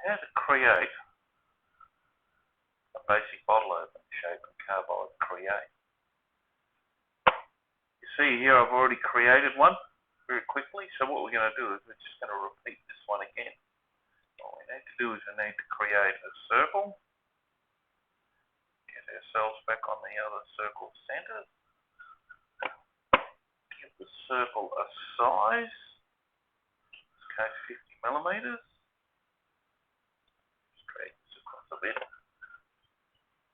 how to create a basic bottle opening shape in Carbide Create. You see here I've already created one very quickly, so what we're going to do is we're just going to repeat this one again. What we need to do is we need to create a circle, get ourselves back on the other circle center, give the circle a size, in this case 50 millimeters. A bit.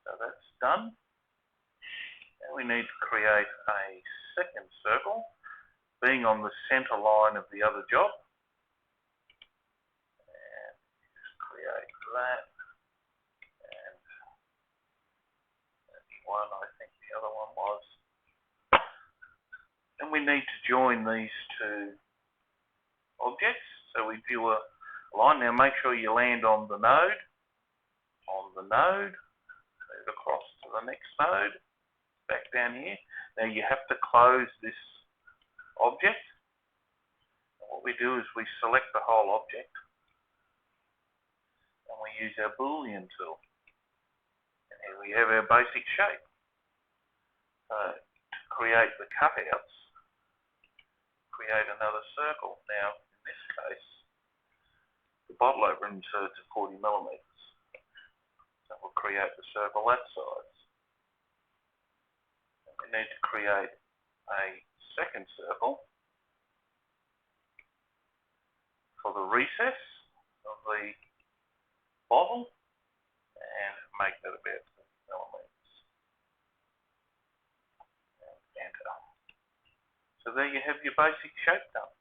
So that's done. Now we need to create a second circle, being on the center line of the other job. And just create that. And maybe one, I think the other one was. And we need to join these two objects. So we view a line. Now make sure you land on the node. Move across to the next node, back down here. Now you have to close this object. And what we do is we select the whole object and we use our Boolean tool. And here we have our basic shape. So to create the cutouts, create another circle. Now in this case, the bottle opener inserts are 40 millimeters. So we'll create the circle that size. And we need to create a second circle for the recess of the bottle and make that about 50 millimeters. And enter. So there you have your basic shape done.